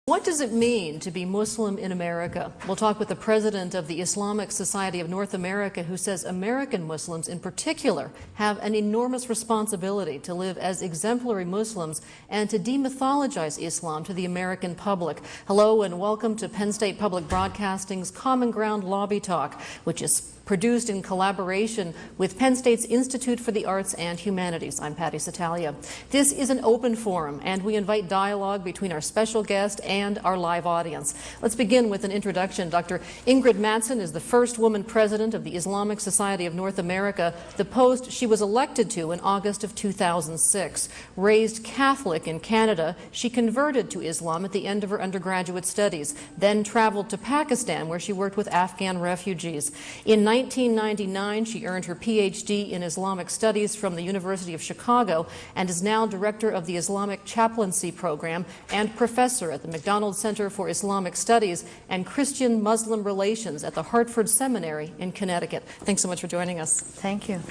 What does it mean to be Muslim in America? We'll talk with the president of the Islamic Society of North America, who says American Muslims in particular have an enormous responsibility to live as exemplary Muslims and to demythologize Islam to the American public. Hello and welcome to Penn State Public Broadcasting's Common Ground Lobby Talk, which is produced in collaboration with Penn State's Institute for the Arts and Humanities. I'm Patty Satalia. This is an open forum, and we invite dialogue between our special guest and our live audience. Let's begin with an introduction. Dr. INGRID MATTSON is the first woman president of the Islamic Society of North America, the post she was elected to in August of 2006. Raised Catholic in Canada, she converted to Islam at the end of her undergraduate studies, then traveled to Pakistan, where she worked with Afghan refugees. In 1999, she earned her PhD in Islamic Studies from the University of Chicago and is now director of the Islamic Chaplaincy Program and professor at the McDonald Center for Islamic Studies and Christian-Muslim Relations at the Hartford Seminary in Connecticut. Thanks so much for joining us. Thank you.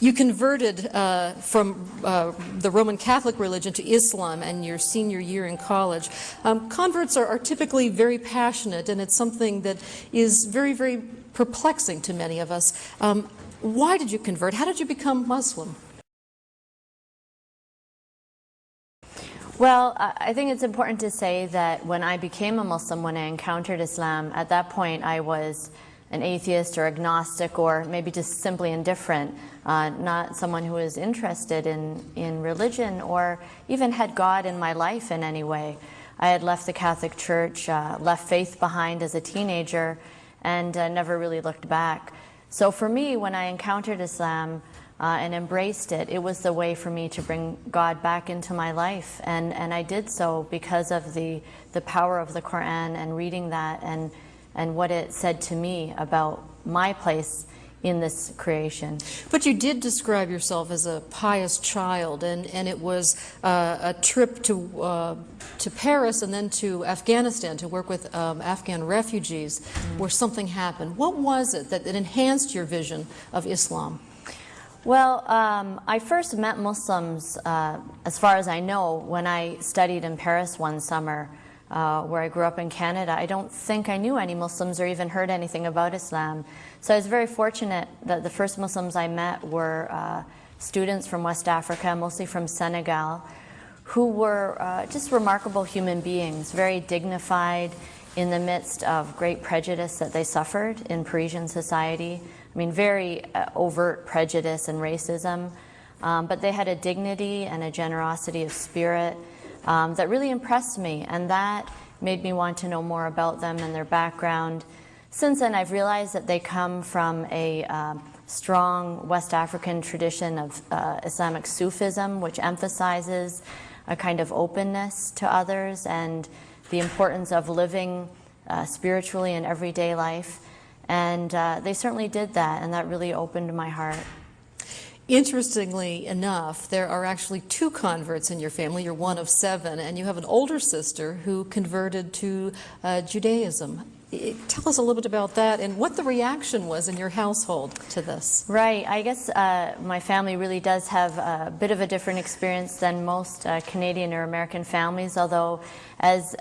You converted from the Roman Catholic religion to Islam in your senior year in college. Converts are typically very passionate, and it's something that is very, very perplexing to many of us. Why did you convert? How did you become Muslim? Well, I think it's important to say that when I became a Muslim, when I encountered Islam, at that point I was an atheist or agnostic or maybe just simply indifferent, not someone who was interested in religion or even had God in my life in any way. I had left the Catholic Church, left faith behind as a teenager, and never really looked back. So for me, when I encountered Islam and embraced it, it was the way for me to bring God back into my life. And I did so because of the power of the Quran and reading that and what it said to me about my place in this creation. But you did describe yourself as a pious child, and it was a trip to Paris and then to Afghanistan to work with Afghan refugees where something happened. What was it that enhanced your vision of Islam? Well, I first met Muslims, as far as I know, when I studied in Paris one summer, where I grew up in Canada. I don't think I knew any Muslims or even heard anything about Islam. So I was very fortunate that the first Muslims I met were students from West Africa, mostly from Senegal, who were just remarkable human beings, very dignified in the midst of great prejudice that they suffered in Parisian society. I mean, very overt prejudice and racism, but they had a dignity and a generosity of spirit that really impressed me, and that made me want to know more about them and their background. Since then, I've realized that they come from a strong West African tradition of Islamic Sufism, which emphasizes a kind of openness to others and the importance of living spiritually in everyday life. And they certainly did that, and that really opened my heart. Interestingly enough, there are actually 2 converts in your family. You're one of 7, and you have an older sister who converted to Judaism. Tell us a little bit about that and what the reaction was in your household to this. Right. I guess my family really does have a bit of a different experience than most Canadian or American families, although as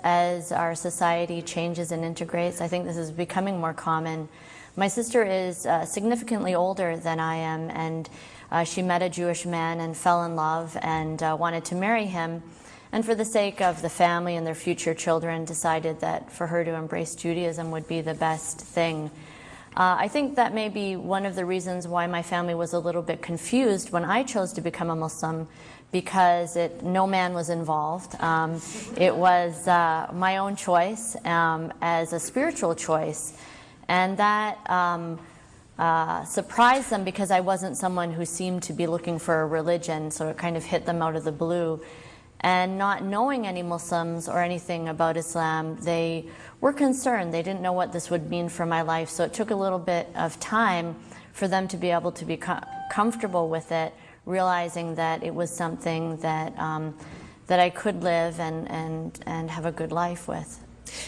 our society changes and integrates, I think this is becoming more common. My sister is significantly older than I am, and she met a Jewish man and fell in love and wanted to marry him. And for the sake of the family and their future children, decided that for her to embrace Judaism would be the best thing. I think that may be one of the reasons why my family was a little bit confused when I chose to become a Muslim, because no man was involved. It was my own choice as a spiritual choice. And that surprised them because I wasn't someone who seemed to be looking for a religion, so it kind of hit them out of the blue. And not knowing any Muslims or anything about Islam, they were concerned. They didn't know what this would mean for my life, so it took a little bit of time for them to be able to be comfortable with it, realizing that it was something that that I could live and have a good life with.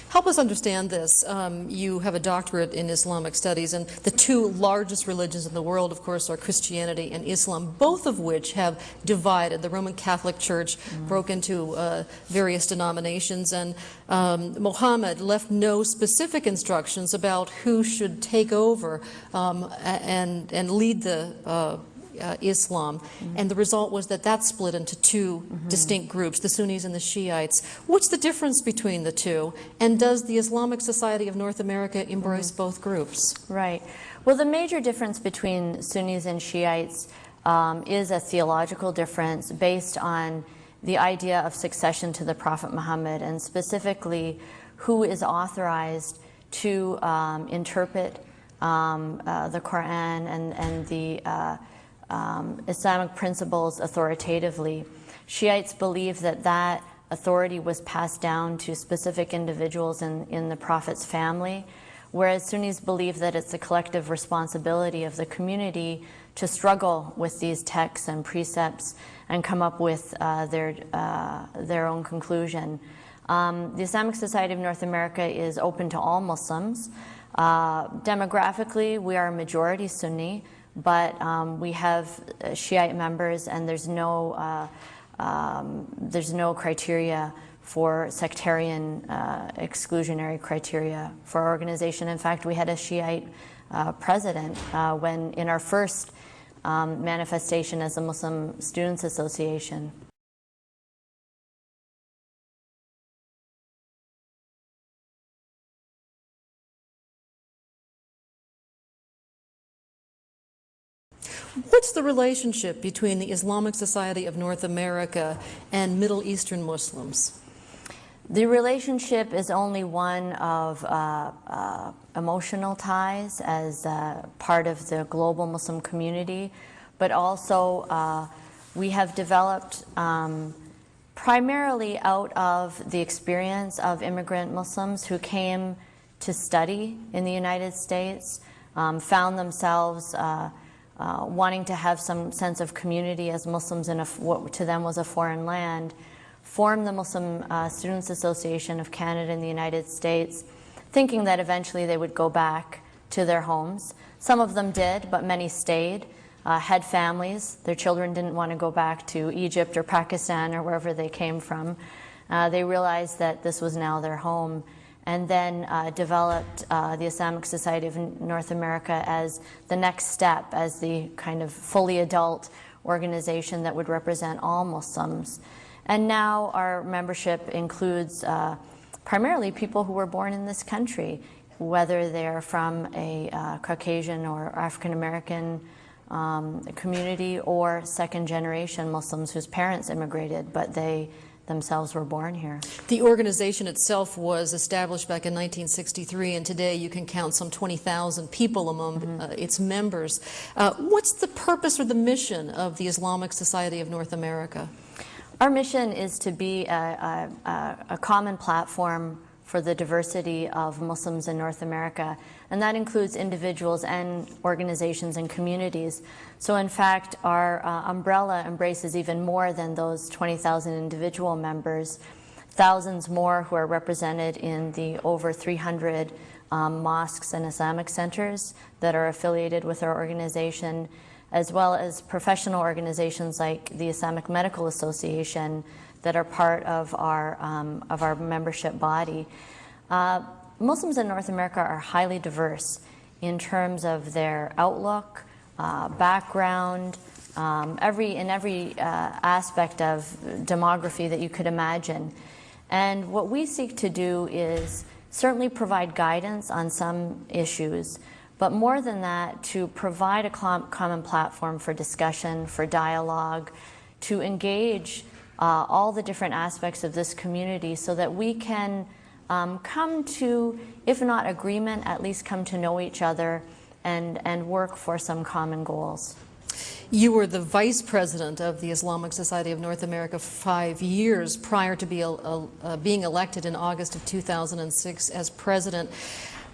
Help us understand this. You have a doctorate in Islamic studies, and the two largest religions in the world, of course, are Christianity and Islam, both of which have divided. The Roman Catholic Church broke into various denominations, and Muhammad left no specific instructions about who should take over and lead the Islam, and the result was that split into two distinct groups, the Sunnis and the Shiites. What's the difference between the two, and does the Islamic Society of North America embrace both groups? Right. Well, the major difference between Sunnis and Shiites is a theological difference based on the idea of succession to the Prophet Muhammad, and specifically who is authorized to interpret the Quran and the Islamic principles authoritatively. Shiites believe that authority was passed down to specific individuals in the Prophet's family, whereas Sunnis believe that it's a collective responsibility of the community to struggle with these texts and precepts and come up with their own conclusion. The Islamic Society of North America is open to all Muslims. Demographically, we are a majority Sunni, but we have Shiite members, and there's no criteria for sectarian exclusionary criteria for our organization. In fact, we had a Shiite president when in our first manifestation as a Muslim Students Association. What's the relationship between the Islamic Society of North America and Middle Eastern Muslims? The relationship is only one of emotional ties as part of the global Muslim community, but also we have developed primarily out of the experience of immigrant Muslims who came to study in the United States, found themselves wanting to have some sense of community as Muslims in what to them was a foreign land, formed the Muslim Students Association of Canada and the United States, thinking that eventually they would go back to their homes. Some of them did, but many stayed, had families. Their children didn't want to go back to Egypt or Pakistan or wherever they came from. They realized that this was now their home, and then developed the Islamic Society of North America as the next step, as the kind of fully adult organization that would represent all Muslims. And now our membership includes primarily people who were born in this country, whether they're from a Caucasian or African American community, or second-generation Muslims whose parents immigrated, but they themselves were born here. The organization itself was established back in 1963, and today you can count some 20,000 people among its members. What's the purpose or the mission of the Islamic Society of North America? Our mission is to be a common platform for the diversity of Muslims in North America, and that includes individuals and organizations and communities. So in fact, our umbrella embraces even more than those 20,000 individual members, thousands more who are represented in the over 300 mosques and Islamic centers that are affiliated with our organization, as well as professional organizations like the Islamic Medical Association that are part of our membership body. Muslims in North America are highly diverse in terms of their outlook, background, in every aspect of demography that you could imagine. And what we seek to do is certainly provide guidance on some issues, but more than that, to provide a common platform for discussion, for dialogue, to engage all the different aspects of this community so that we can come to, if not agreement, at least come to know each other and work for some common goals. You were the vice president of the Islamic Society of North America for 5 years prior to being elected in August of 2006 as president.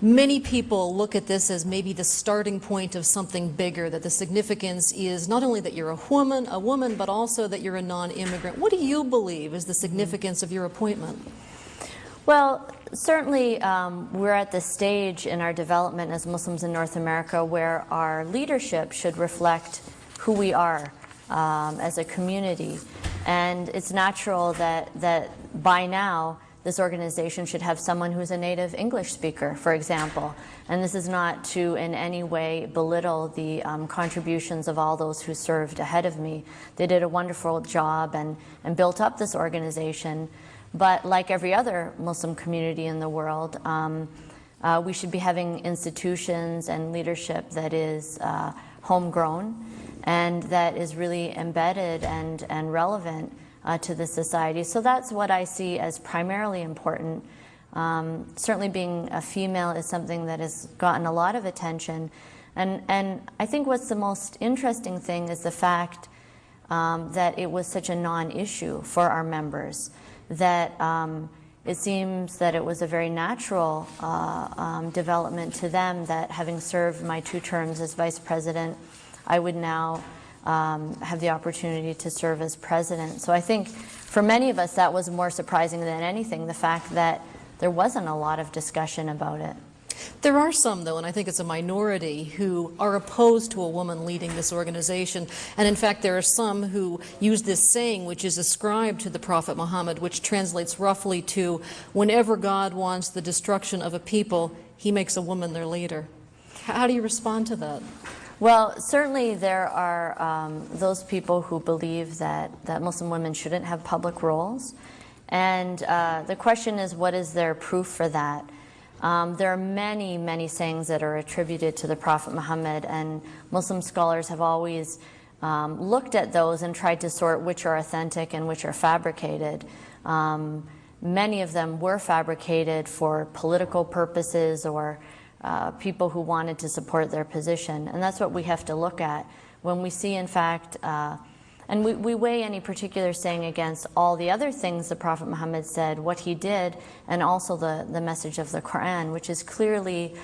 Many people look at this as maybe the starting point of something bigger, that the significance is not only that you're a woman, but also that you're a non-immigrant. What do you believe is the significance of your appointment? Well, certainly we're at the stage in our development as Muslims in North America where our leadership should reflect who we are as a community. And it's natural that by now this organization should have someone who's a native English speaker, for example. And this is not to in any way belittle the contributions of all those who served ahead of me. They did a wonderful job and built up this organization. But like every other Muslim community in the world, we should be having institutions and leadership that is homegrown and that is really embedded and relevant to the society. So that's what I see as primarily important. Certainly being a female is something that has gotten a lot of attention. And I think what's the most interesting thing is the fact that it was such a non-issue for our members, that it seems that it was a very natural development to them that having served my 2 terms as vice president, I would now have the opportunity to serve as president. So I think for many of us that was more surprising than anything, the fact that there wasn't a lot of discussion about it. There are some, though, and I think it's a minority, who are opposed to a woman leading this organization. And in fact, there are some who use this saying, which is ascribed to the Prophet Muhammad, which translates roughly to, whenever God wants the destruction of a people, he makes a woman their leader. How do you respond to that? Well, certainly there are those people who believe that Muslim women shouldn't have public roles. And the question is, what is their proof for that? There are many, many sayings that are attributed to the Prophet Muhammad, and Muslim scholars have always looked at those and tried to sort which are authentic and which are fabricated. Many of them were fabricated for political purposes or people who wanted to support their position, and that's what we have to look at when we see, in fact, and we weigh any particular saying against all the other things the Prophet Muhammad said, what he did, and also the message of the Quran, which is clearly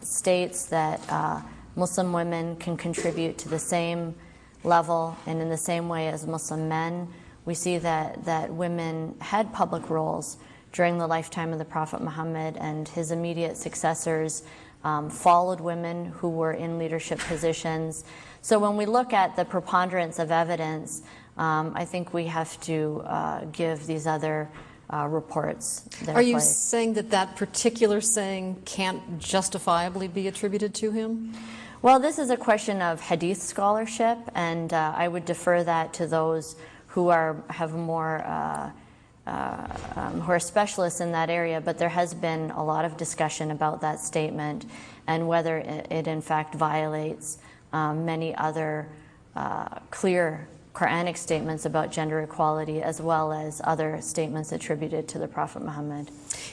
states that Muslim women can contribute to the same level and in the same way as Muslim men. We see that women had public roles during the lifetime of the Prophet Muhammad, and his immediate successors followed women who were in leadership positions. So when we look at the preponderance of evidence, I think we have to give these other reports their Are you place. saying that that particular saying can't justifiably be attributed to him? Well, this is a question of hadith scholarship, and I would defer that to those who have more who are specialists in that area, but there has been a lot of discussion about that statement and whether it in fact violates many other clear Quranic statements about gender equality, as well as other statements attributed to the Prophet Muhammad.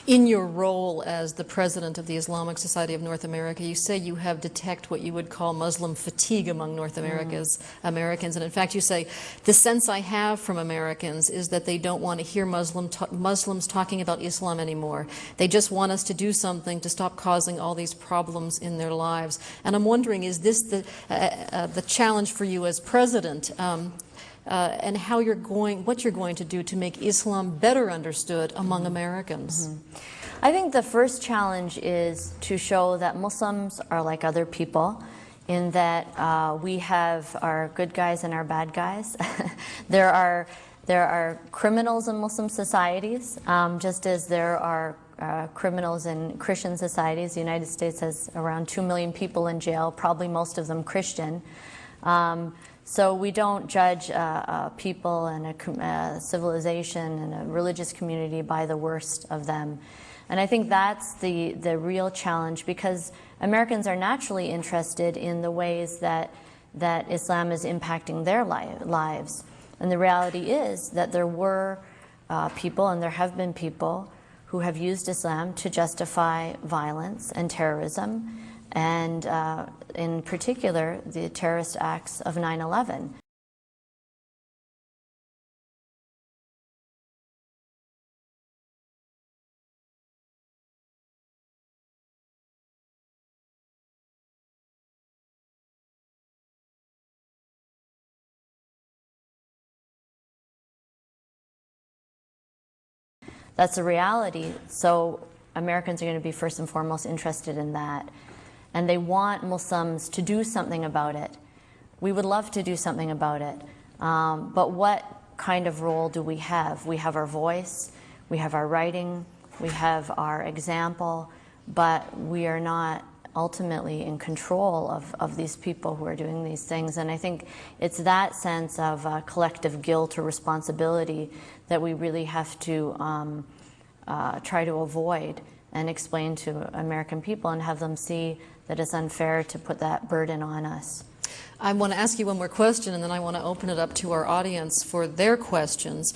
In your role as the president of the Islamic Society of North America, you say you have detected what you would call Muslim fatigue among North America's Americans. And in fact, you say, the sense I have from Americans is that they don't want to hear Muslims talking about Islam anymore. They just want us to do something to stop causing all these problems in their lives. And I'm wondering, is this the challenge for you as president? And what you're going to do to make Islam better understood among Americans? I think the first challenge is to show that Muslims are like other people, in that we have our good guys and our bad guys. There are criminals in Muslim societies, just as there are criminals in Christian societies. The United States has around 2 million people in jail, probably most of them Christian. So we don't judge people and a civilization and a religious community by the worst of them. And I think that's the real challenge, because Americans are naturally interested in the ways that Islam is impacting their lives. And the reality is that there were people, and there have been people, who have used Islam to justify violence and terrorism, and in particular, the terrorist acts of 9/11. That's a reality. So Americans are going to be first and foremost interested in that. And they want Muslims to do something about it. We would love to do something about it. But what kind of role do we have? We have our voice, we have our writing, we have our example, but we are not ultimately in control of these people who are doing these things. And I think it's that sense of collective guilt or responsibility that we really have to try to avoid and explain to American people and have them see that it's unfair to put that burden on us. I want to ask you one more question, and then I want to open it up to our audience for their questions.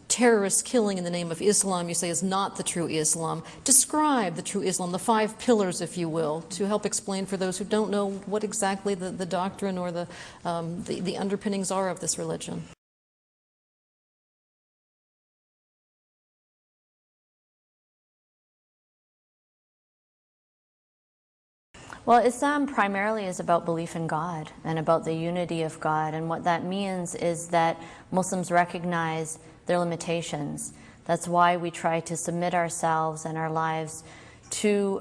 Terrorist killing in the name of Islam, you say, is not the true Islam. Describe the true Islam, the 5 pillars, if you will, to help explain for those who don't know what exactly the doctrine or the underpinnings are of this religion. Well, Islam primarily is about belief in God and about the unity of God. And what that means is that Muslims recognize their limitations. That's why we try to submit ourselves and our lives to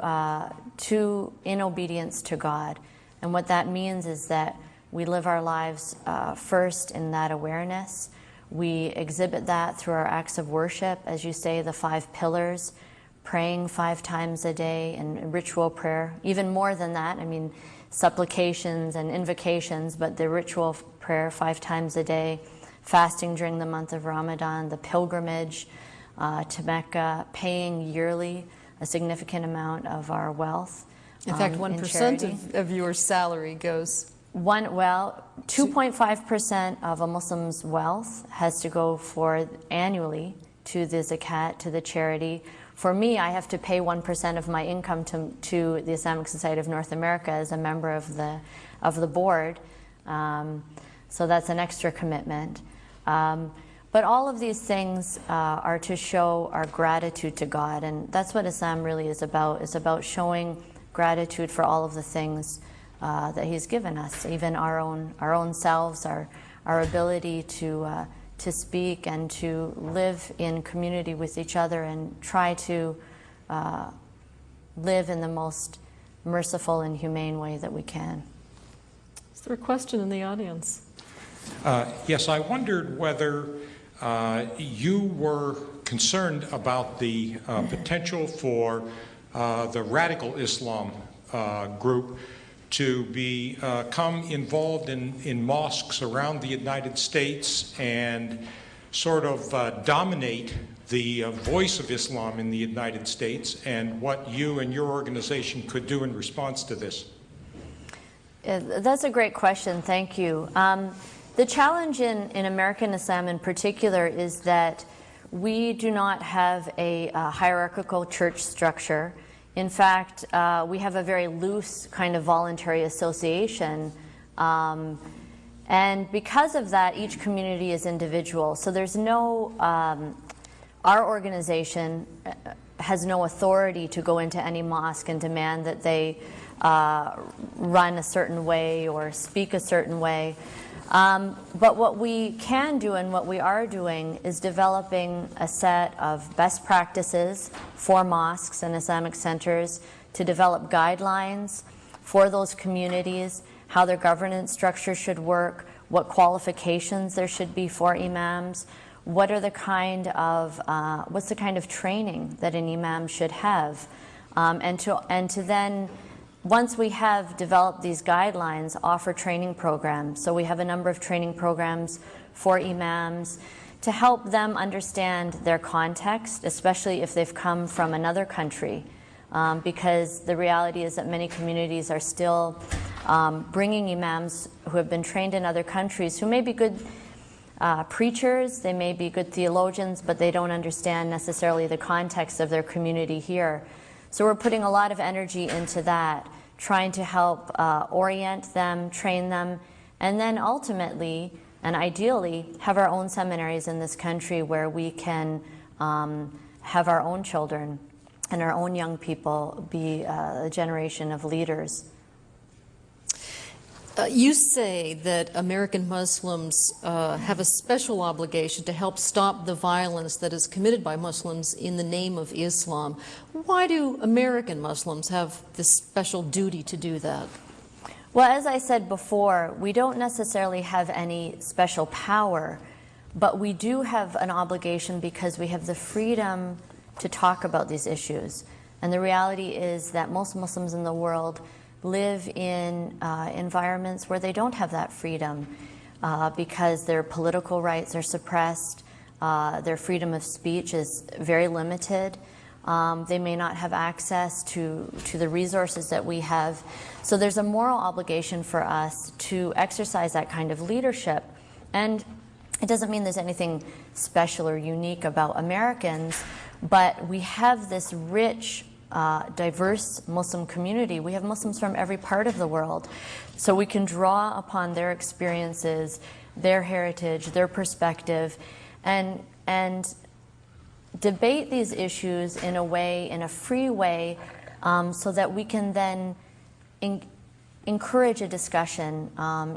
in obedience to God. And what that means is that we live our lives first in that awareness. We exhibit that through our acts of worship, as you say, the 5 pillars. Praying 5 times a day and ritual prayer, even more than that. I mean, supplications and invocations, but the ritual prayer 5 times a day, fasting during the month of Ramadan, the pilgrimage to Mecca, paying yearly a significant amount of our wealth. In fact, 1% of your salary goes. 2.5% of a Muslim's wealth has to go for annually to the zakat, to the charity. For me, I have to pay 1% of my income to the Islamic Society of North America as a member of the board. So that's an extra commitment. But all of these things are to show our gratitude to God, and that's what Islam really is about. It's about showing gratitude for all of the things that He's given us, even our own selves, our ability to speak and to live in community with each other and try to live in the most merciful and humane way that we can. Is there a question in the audience? Yes, I wondered whether you were concerned about the potential for the radical Islam group to become involved in mosques around the United States and sort of dominate the voice of Islam in the United States, and what you and your organization could do in response to this. That's a great question, thank you. The challenge in American Islam in particular is that we do not have a hierarchical church structure. In fact, we have a very loose kind of voluntary association, and because of that, each community is individual. So there's no, our organization has no authority to go into any mosque and demand that they run a certain way or speak a certain way. But what we can do and what we are doing is developing a set of best practices for mosques and Islamic centers to develop guidelines for those communities, how their governance structure should work, what qualifications there should be for imams, what's the kind of training that an imam should have, and to then, once we have developed these guidelines, offer training programs. So we have a number of training programs for imams to help them understand their context, especially if they've come from another country, because the reality is that many communities are still bringing imams who have been trained in other countries, who may be good preachers, they may be good theologians, but they don't understand necessarily the context of their community here. So we're putting a lot of energy into that, trying to help orient them, train them, and then ultimately and ideally have our own seminaries in this country where we can have our own children and our own young people be a generation of leaders. You say that American Muslims have a special obligation to help stop the violence that is committed by Muslims in the name of Islam. Why do American Muslims have this special duty to do that? Well, as I said before, we don't necessarily have any special power, but we do have an obligation because we have the freedom to talk about these issues. And the reality is that most Muslims in the world live in environments where they don't have that freedom because their political rights are suppressed, their freedom of speech is very limited. They may not have access to the resources that we have. So there's a moral obligation for us to exercise that kind of leadership. And it doesn't mean there's anything special or unique about Americans, but we have this rich, diverse Muslim community. We have Muslims from every part of the world. So we can draw upon their experiences, their heritage, their perspective, and debate these issues in a way, in a free way, so that we can then encourage a discussion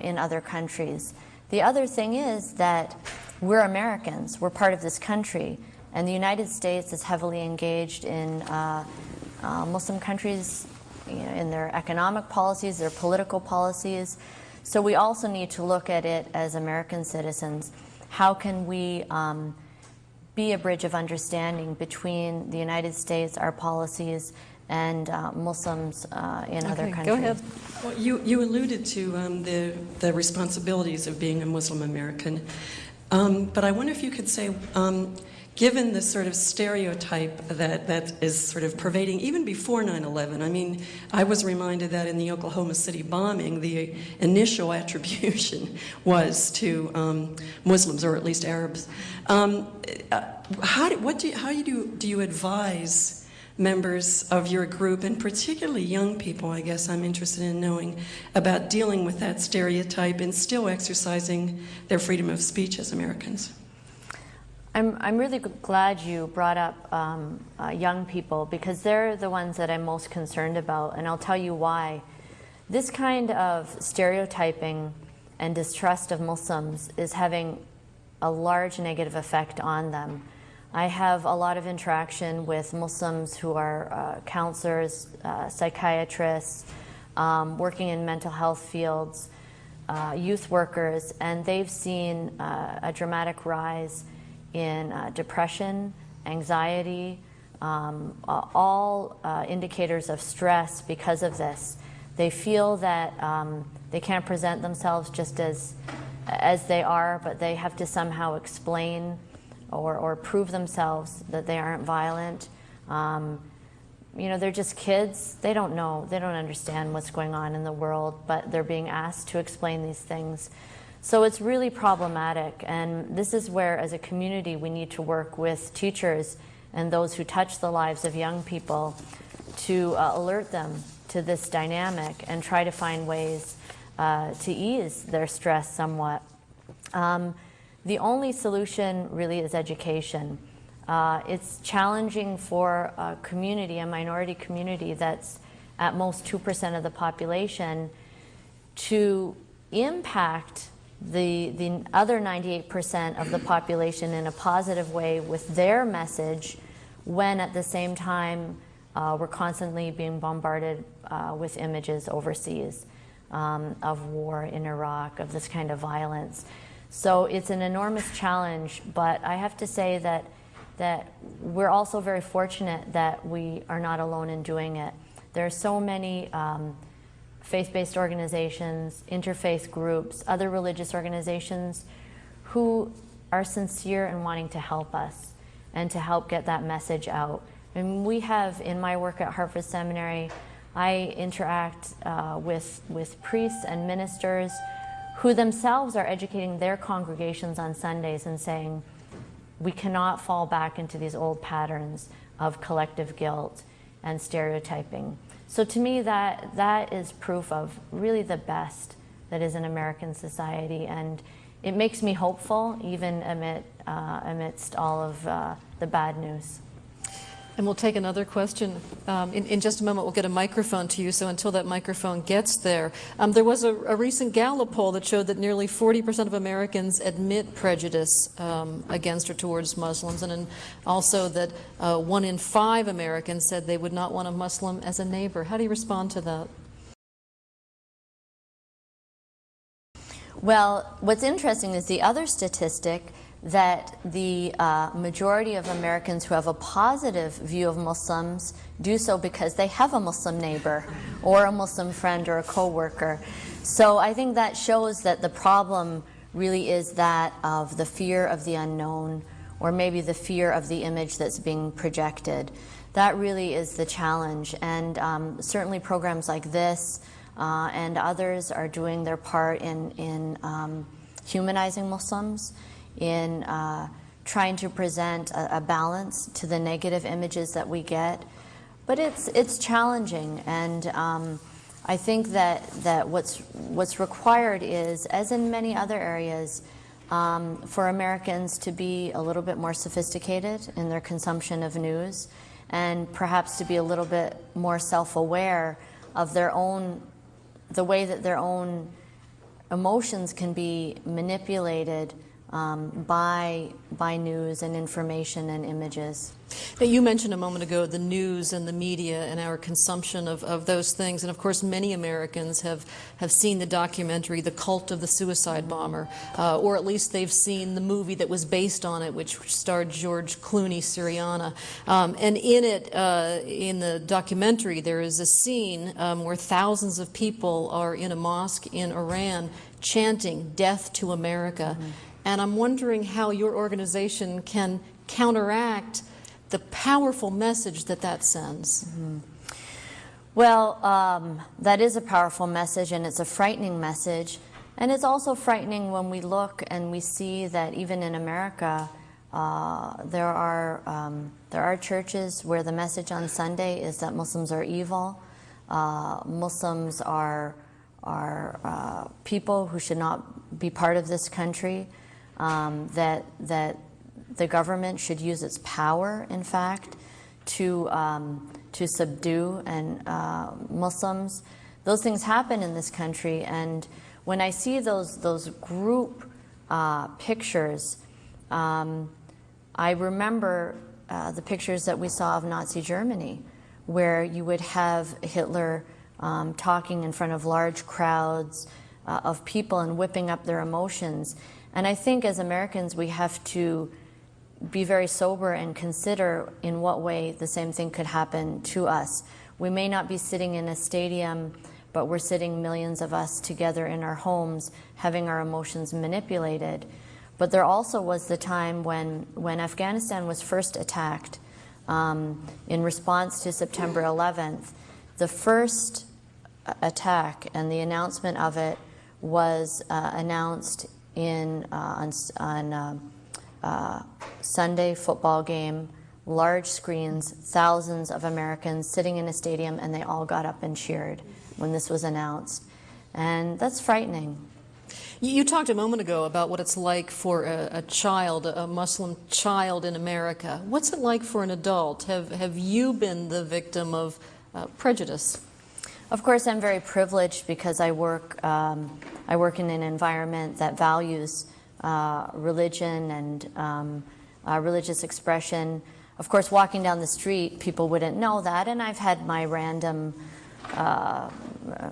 in other countries. The other thing is that we're Americans, we're part of this country, and the United States is heavily engaged in Muslim countries, in their economic policies, their political policies. So we also need to look at it as American citizens. How can we be a bridge of understanding between the United States, our policies, and Muslims in other countries? Go ahead. Well, you alluded to the responsibilities of being a Muslim American, but I wonder if you could say, given the sort of stereotype that is sort of pervading even before 9/11, I mean, I was reminded that in the Oklahoma City bombing, the initial attribution was to Muslims, or at least Arabs. How do you advise members of your group, and particularly young people, I guess I'm interested in knowing, about dealing with that stereotype and still exercising their freedom of speech as Americans? I'm really glad you brought up young people, because they're the ones that I'm most concerned about, and I'll tell you why. This kind of stereotyping and distrust of Muslims is having a large negative effect on them. I have a lot of interaction with Muslims who are counselors, psychiatrists, working in mental health fields, youth workers, and they've seen a dramatic rise in depression, anxiety, all indicators of stress because of this. They feel that they can't present themselves just as they are, but they have to somehow explain or prove themselves that they aren't violent. You know, they're just kids. They don't know. They don't understand what's going on in the world, but they're being asked to explain these things. So it's really problematic, and this is where, as a community, we need to work with teachers and those who touch the lives of young people to alert them to this dynamic and try to find ways to ease their stress somewhat. The only solution really is education. It's challenging for a community, a minority community that's at most 2% of the population, to impact the other 98% of the population in a positive way with their message, when at the same time we're constantly being bombarded with images overseas of war in Iraq, of this kind of violence. So it's an enormous challenge, but I have to say that we're also very fortunate that we are not alone in doing it. There are so many faith-based organizations, interfaith groups, other religious organizations who are sincere in wanting to help us and to help get that message out. And we have, in my work at Hartford Seminary, I interact with priests and ministers who themselves are educating their congregations on Sundays and saying, we cannot fall back into these old patterns of collective guilt and stereotyping. So to me, that is proof of really the best that is in American society, and it makes me hopeful even amidst all of the bad news. And we'll take another question. In just a moment, we'll get a microphone to you, so until that microphone gets there. There was a recent Gallup poll that showed that nearly 40% of Americans admit prejudice against or towards Muslims, and also that 1 in 5 Americans said they would not want a Muslim as a neighbor. How do you respond to that? Well, what's interesting is the other statistic that the majority of Americans who have a positive view of Muslims do so because they have a Muslim neighbor or a Muslim friend or a coworker. So I think that shows that the problem really is that of the fear of the unknown, or maybe the fear of the image that's being projected. That really is the challenge, and certainly programs like this and others are doing their part in humanizing Muslims, in trying to present a balance to the negative images that we get. But it's challenging, and I think that what's required is, as in many other areas, for Americans to be a little bit more sophisticated in their consumption of news, and perhaps to be a little bit more self-aware of the way that their own emotions can be manipulated by news and information and images. Now, you mentioned a moment ago the news and the media and our consumption of those things, and of course many Americans have seen the documentary The Cult of the Suicide Bomber, or at least they've seen the movie that was based on it, which starred George Clooney, Syriana. And in it, in the documentary, there is a scene where thousands of people are in a mosque in Iran chanting "Death to America." Mm-hmm. And I'm wondering how your organization can counteract the powerful message that sends. Mm-hmm. Well, that is a powerful message, and it's a frightening message. And it's also frightening when we look and we see that even in America, there are churches where the message on Sunday is that Muslims are evil. Muslims are people who should not be part of this country. That the government should use its power, in fact, to subdue Muslims. Those things happen in this country, and when I see those group pictures, I remember the pictures that we saw of Nazi Germany, where you would have Hitler talking in front of large crowds of people and whipping up their emotions. And I think as Americans we have to be very sober and consider in what way the same thing could happen to us. We may not be sitting in a stadium, but we're sitting, millions of us, together in our homes, having our emotions manipulated. But there also was the time when Afghanistan was first attacked in response to September 11th. The first attack and the announcement of it was announced on Sunday football game, large screens, thousands of Americans sitting in a stadium, and they all got up and cheered when this was announced. And that's frightening. You talked a moment ago about what it's like for a Muslim child in America. What's it like for an adult? Have you been the victim of prejudice? Of course, I'm very privileged because I work in an environment that values religion and religious expression. Of course, walking down the street, people wouldn't know that, and I've had my random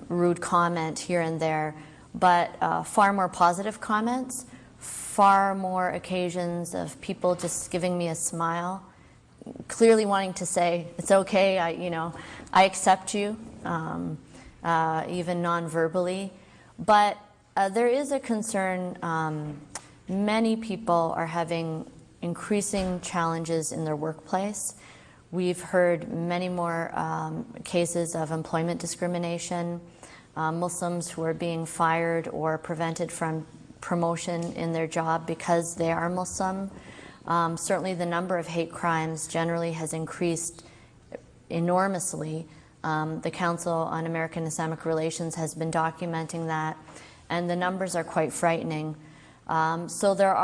rude comment here and there, but far more positive comments, far more occasions of people just giving me a smile, clearly wanting to say, it's okay, I accept you, even non-verbally. But there is a concern. Many people are having increasing challenges in their workplace. We've heard many more cases of employment discrimination, Muslims who are being fired or prevented from promotion in their job because they are Muslim. Certainly the number of hate crimes generally has increased enormously. The Council on American Islamic Relations has been documenting that, and the numbers are quite frightening. So there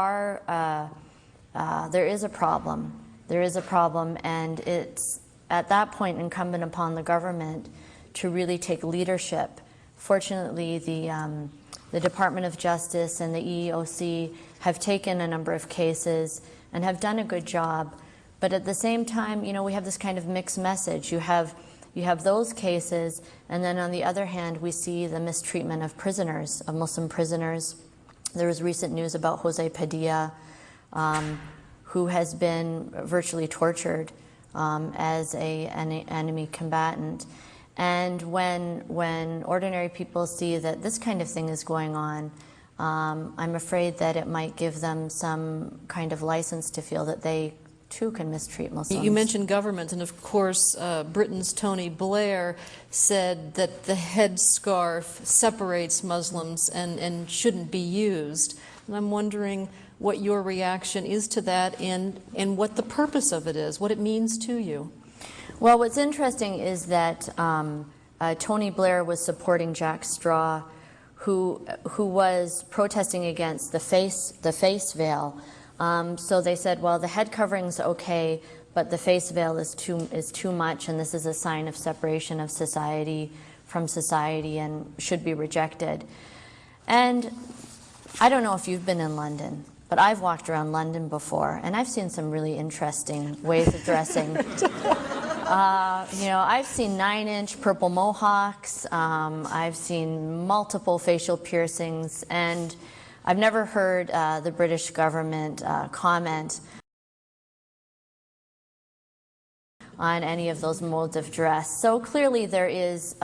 is a problem. there is a problem, and it's at that point incumbent upon the government to really take leadership. Fortunately, the Department of Justice and the EEOC have taken a number of cases and have done a good job. But at the same time, you know, we have this kind of mixed message. You have those cases, and then on the other hand, we see the mistreatment of prisoners, of Muslim prisoners. There was recent news about Jose Padilla, who has been virtually tortured as an enemy combatant. And when ordinary people see that this kind of thing is going on, I'm afraid that it might give them some kind of license to feel that they too can mistreat Muslims. You mentioned government, and of course Britain's Tony Blair said that the headscarf separates Muslims and shouldn't be used. And I'm wondering what your reaction is to that, and what the purpose of it is, what it means to you. Well, what's interesting is that Tony Blair was supporting Jack Straw, who was protesting against the face veil. So they said, well, the head covering's okay, but the face veil is too much, and this is a sign of separation of society from society and should be rejected. And I don't know if you've been in London, but I've walked around London before, and I've seen some really interesting ways of dressing. You know, I've seen 9-inch purple mohawks. I've seen multiple facial piercings, and I've never heard the British government comment on any of those modes of dress. So clearly there is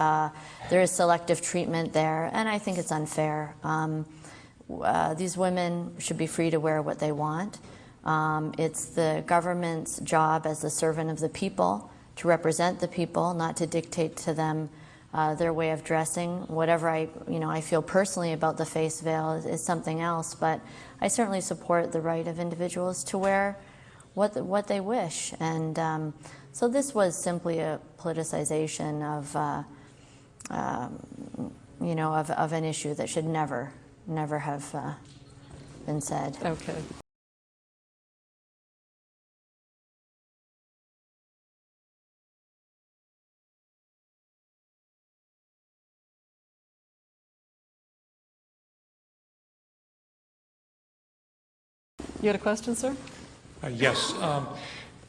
selective treatment there, and I think it's unfair. These women should be free to wear what they want. It's the government's job as the servant of the people to represent the people, not to dictate to them their way of dressing. Whatever I feel personally about the face veil is something else, but I certainly support the right of individuals to wear what they wish. And so this was simply a politicization of an issue that should never have been said. Okay. You had a question, sir? Yes.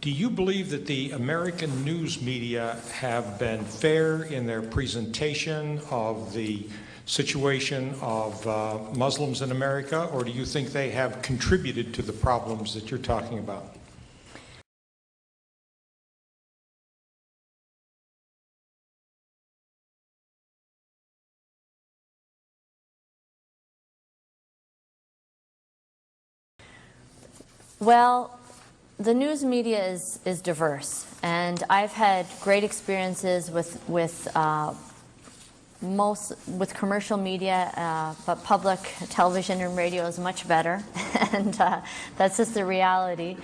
Do you believe that the American news media have been fair in their presentation of the situation of Muslims in America, or do you think they have contributed to the problems that you're talking about? Well, the news media is diverse, and I've had great experiences with commercial media, but public television and radio is much better, and that's just the reality.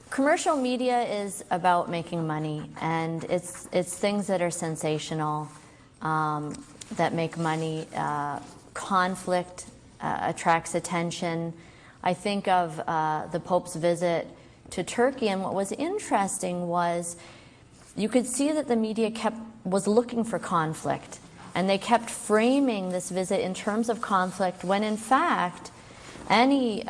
Commercial media is about making money, and it's things that are sensational, that make money. Conflict attracts attention. I think of the Pope's visit to Turkey, and what was interesting was you could see that the media was looking for conflict, and they kept framing this visit in terms of conflict, when in fact any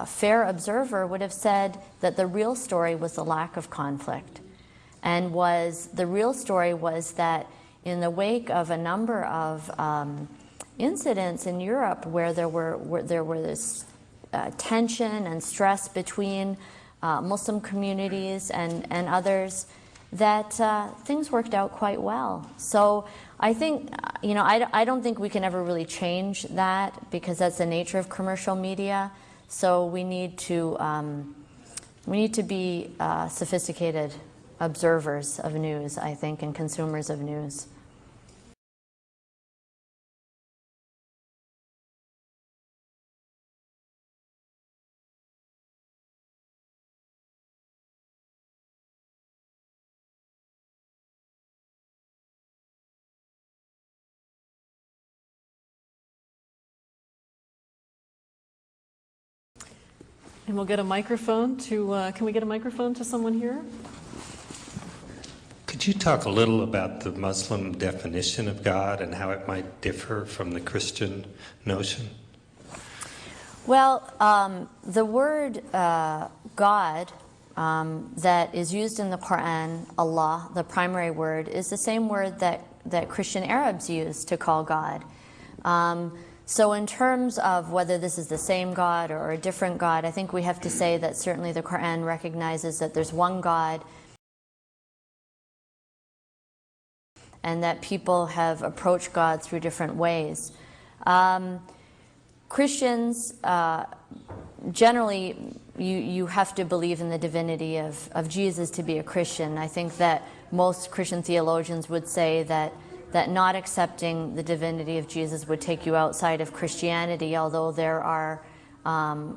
fair observer would have said that the real story was the lack of conflict, and the real story was that in the wake of a number of incidents in Europe where there were this tension and stress between Muslim communities and others, that things worked out quite well. So I think, I don't think we can ever really change that, because that's the nature of commercial media. So we need to be sophisticated observers of news, I think, and consumers of news. And we'll get a microphone to, can we get a microphone to someone here? Could you talk a little about the Muslim definition of God and how it might differ from the Christian notion? Well, the word God that is used in the Quran, Allah, the primary word, is the same word that Christian Arabs use to call God. So in terms of whether this is the same God or a different God, I think we have to say that certainly the Quran recognizes that there's one God and that people have approached God through different ways. Christians, generally, you have to believe in the divinity of Jesus to be a Christian. I think that most Christian theologians would say that not accepting the divinity of Jesus would take you outside of Christianity, although there are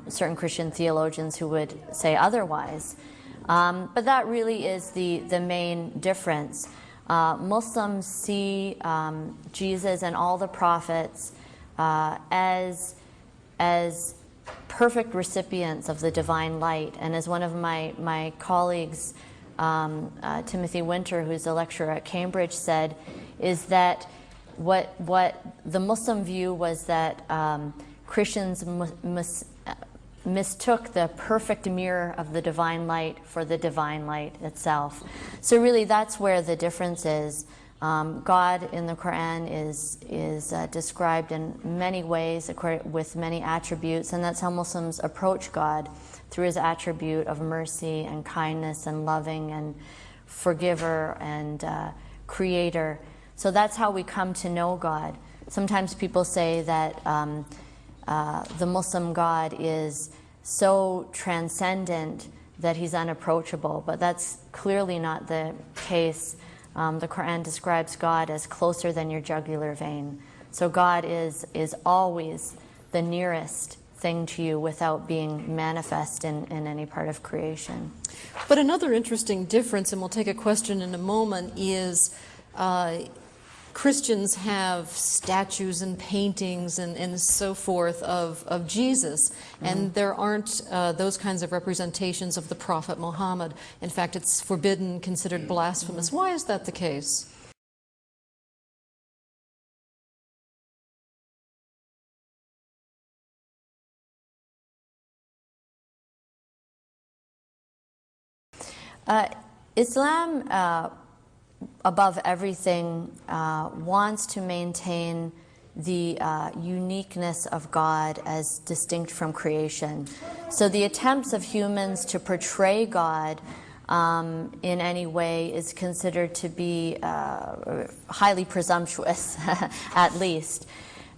certain Christian theologians who would say otherwise. But that really is the main difference. Muslims see Jesus and all the prophets as perfect recipients of the divine light. And as one of my colleagues, Timothy Winter, who's a lecturer at Cambridge, said, is that what the Muslim view was that Christians mistook the perfect mirror of the divine light for the divine light itself. So really that's where the difference is. God in the Quran is described in many ways with many attributes, and that's how Muslims approach God, through his attribute of mercy and kindness and loving and forgiver and creator. So that's how we come to know God. Sometimes people say that the Muslim God is so transcendent that he's unapproachable, but that's clearly not the case. The Quran describes God as closer than your jugular vein. So God is always the nearest thing to you without being manifest in any part of creation. But another interesting difference, and we'll take a question in a moment, is Christians have statues and paintings and so forth of Jesus, and there aren't those kinds of representations of the Prophet Muhammad. In fact, it's forbidden, considered blasphemous. Why is that the case? Islam, above everything, wants to maintain the uniqueness of God as distinct from creation. So the attempts of humans to portray God in any way is considered to be highly presumptuous, at least.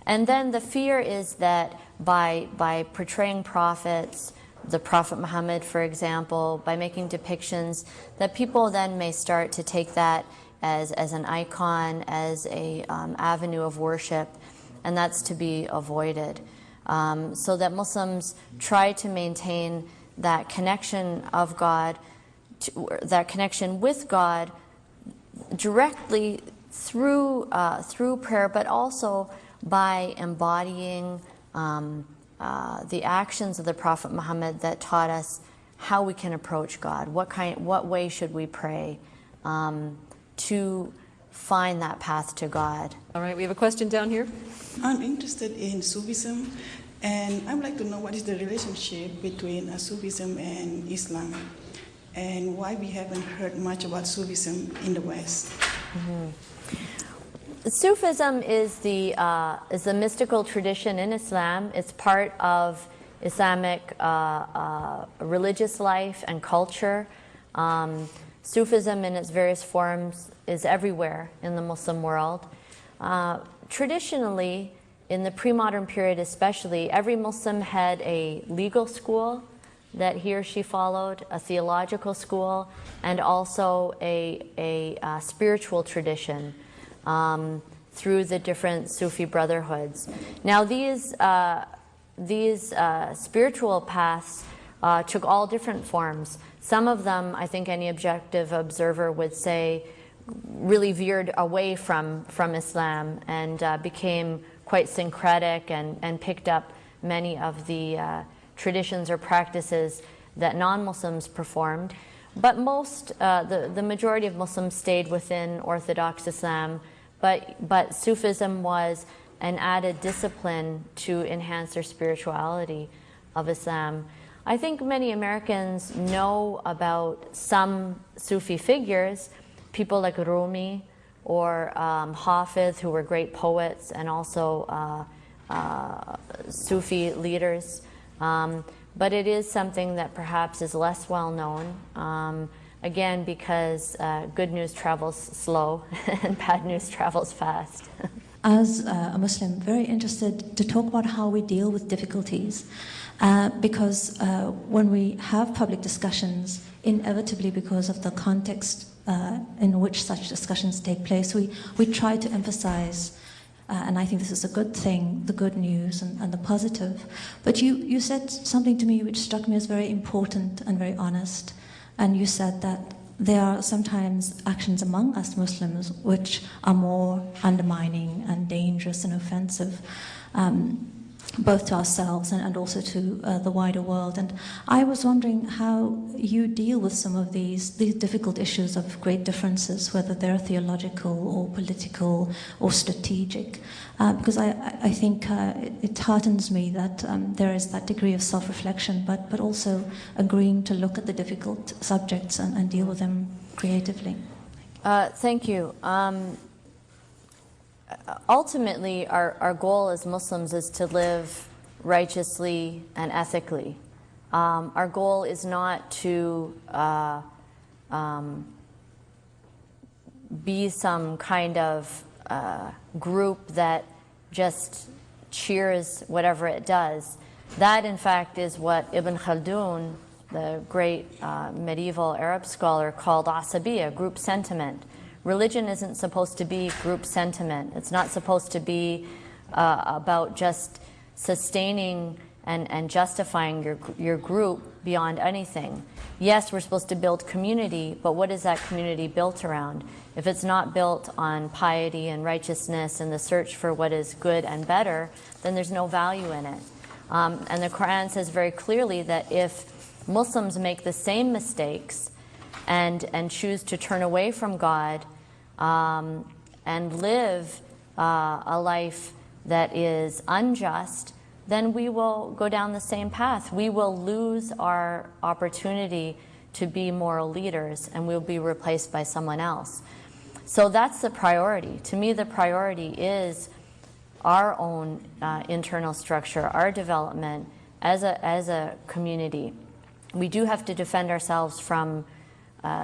And then the fear is that by portraying prophets, the Prophet Muhammad, for example, by making depictions, that people then may start to take that as an icon, as a avenue of worship, and that's to be avoided. So that Muslims try to maintain that connection of God, that connection with God, directly through prayer, but also by embodying the actions of the Prophet Muhammad that taught us how we can approach God. What way should we pray to find that path to God? All right, we have a question down here. I'm interested in Sufism, and I would like to know what is the relationship between Sufism and Islam, and why we haven't heard much about Sufism in the West. Mm-hmm. Sufism is the mystical tradition in Islam. It's part of Islamic religious life and culture. Sufism in its various forms is everywhere in the Muslim world. Traditionally, in the pre-modern period especially, every Muslim had a legal school that he or she followed, a theological school, and also a spiritual tradition. Through the different Sufi brotherhoods. Now these spiritual paths took all different forms. Some of them, I think any objective observer would say, really veered away from Islam and became quite syncretic and picked up many of the traditions or practices that non-Muslims performed. But the majority of Muslims stayed within Orthodox Islam, but Sufism was an added discipline to enhance their spirituality of Islam. I think many Americans know about some Sufi figures, people like Rumi or Hafiz, who were great poets and also Sufi leaders. But it is something that perhaps is less well known, again, because good news travels slow and bad news travels fast. As a Muslim, very interested to talk about how we deal with difficulties, because when we have public discussions, inevitably because of the context in which such discussions take place, we try to emphasize, and I think this is a good thing, the good news and the positive. But you said something to me which struck me as very important and very honest, and you said that there are sometimes actions among us Muslims which are more undermining and dangerous and offensive, both to ourselves and also to the wider world. And I was wondering how you deal with some of these difficult issues of great differences, whether they're theological or political or strategic, because I think it heartens me that there is that degree of self-reflection, but also agreeing to look at the difficult subjects and deal with them creatively. Thank you. Ultimately, our goal as Muslims is to live righteously and ethically. Our goal is not to be some kind of group that just cheers whatever it does. That, in fact, is what Ibn Khaldun, the great medieval Arab scholar, called asabiya, group sentiment. Religion isn't supposed to be group sentiment. It's not supposed to be about just sustaining and justifying your group beyond anything. Yes, we're supposed to build community, but what is that community built around? If it's not built on piety and righteousness and the search for what is good and better, then there's no value in it. And the Quran says very clearly that if Muslims make the same mistakes and choose to turn away from God and live a life that is unjust, then we will go down the same path. We will lose our opportunity to be moral leaders, and we'll be replaced by someone else. So that's the priority. To me, the priority is our own internal structure, our development as a community. We do have to defend ourselves from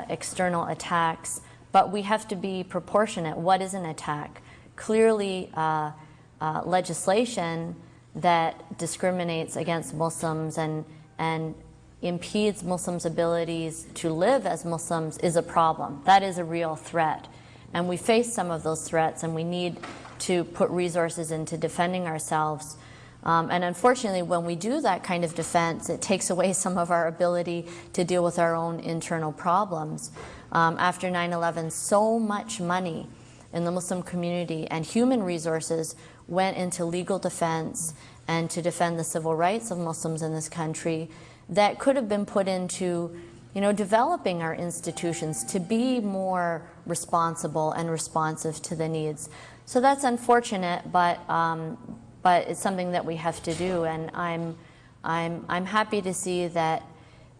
external attacks, but we have to be proportionate. What is an attack? Clearly, legislation that discriminates against Muslims and impedes Muslims' abilities to live as Muslims is a problem. That is a real threat. And we face some of those threats, and we need to put resources into defending ourselves. And unfortunately, when we do that kind of defense, it takes away some of our ability to deal with our own internal problems. After 9/11, so much money in the Muslim community and human resources went into legal defense and to defend the civil rights of Muslims in this country that could have been put into, developing our institutions to be more responsible and responsive to the needs. So that's unfortunate, but it's something that we have to do. And I'm happy to see that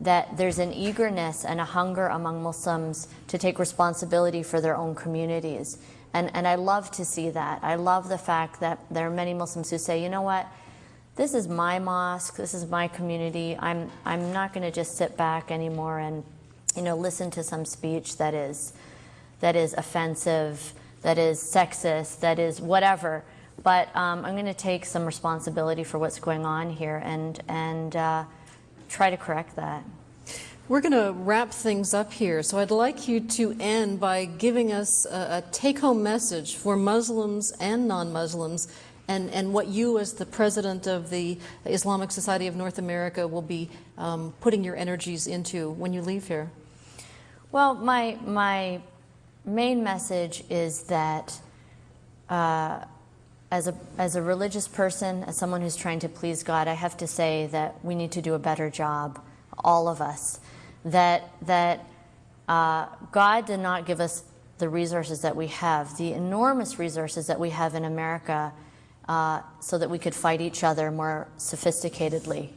there's an eagerness and a hunger among Muslims to take responsibility for their own communities. And I love to see that. I love the fact that there are many Muslims who say, you know what, this is my mosque, this is my community. I'm not going to just sit back anymore and listen to some speech that is offensive, that is sexist, that is whatever. But I'm going to take some responsibility for what's going on here and try to correct that. We're going to wrap things up here, so I'd like you to end by giving us a take-home message for Muslims and non-Muslims, and what you as the president of the Islamic Society of North America will be putting your energies into when you leave here. Well, my main message is that as a religious person, as someone who's trying to please God, I have to say that we need to do a better job, all of us. That God did not give us the resources that we have, the enormous resources that we have in America, so that we could fight each other more sophisticatedly.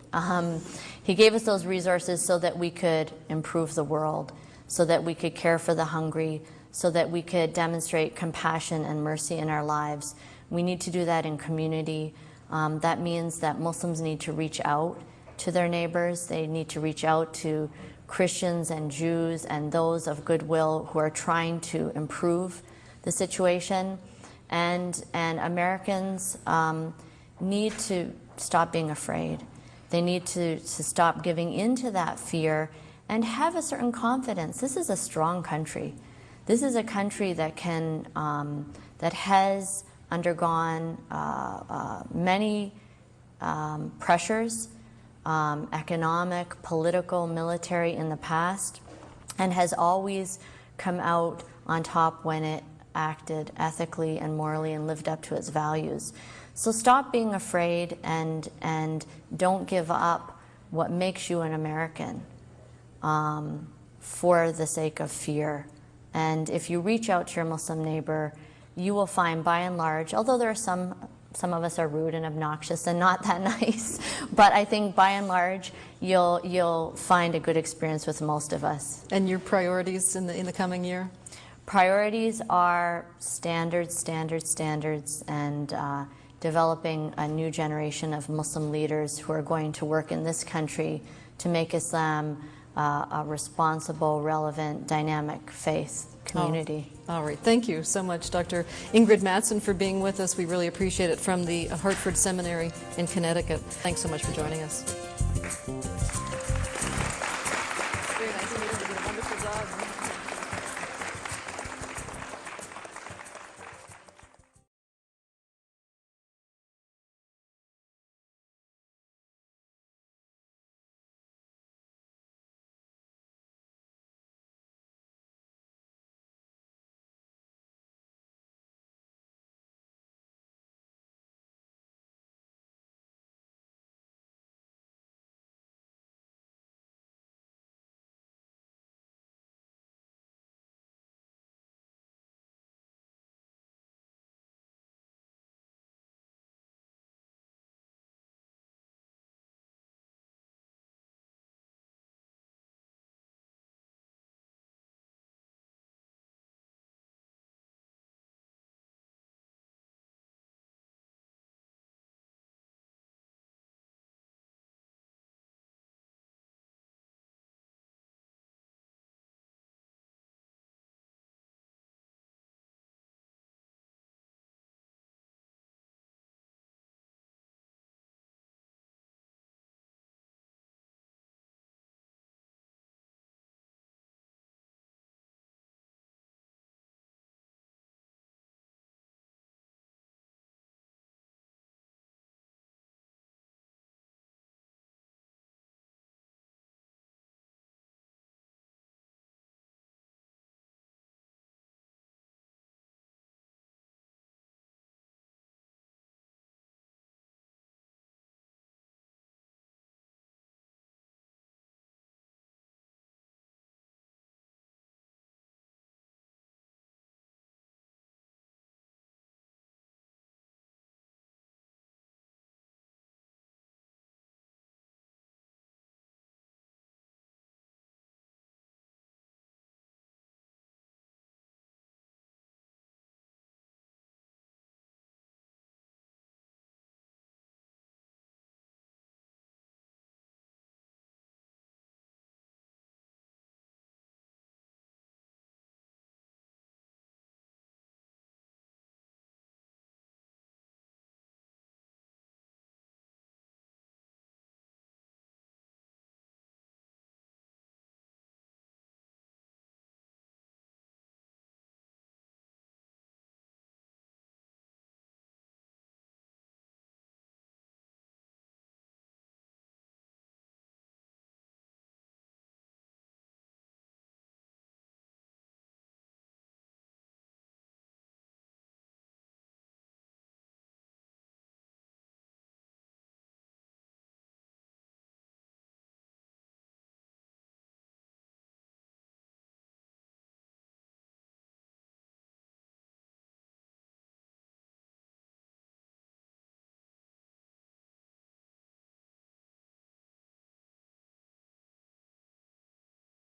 He gave us those resources so that we could improve the world, so that we could care for the hungry, so that we could demonstrate compassion and mercy in our lives. We need to do that in community. That means that Muslims need to reach out to their neighbors. They need to reach out to Christians and Jews and those of goodwill who are trying to improve the situation. And Americans need to stop being afraid. They need to stop giving into that fear and have a certain confidence. This is a strong country. This is a country that can that has undergone many pressures, economic, political, military in the past, and has always come out on top when it acted ethically and morally and lived up to its values. So stop being afraid and don't give up what makes you an American for the sake of fear. And if you reach out to your Muslim neighbor, you will find, by and large, although there are some of us are rude and obnoxious and not that nice, but I think by and large you'll find a good experience with most of us. And your priorities in the coming year? Priorities are standards, and developing a new generation of Muslim leaders who are going to work in this country to make Islam a responsible, relevant, dynamic faith community. All right. Thank you so much, Dr. Ingrid Mattson, for being with us. We really appreciate it, from the Hartford Seminary in Connecticut. Thanks so much for joining us.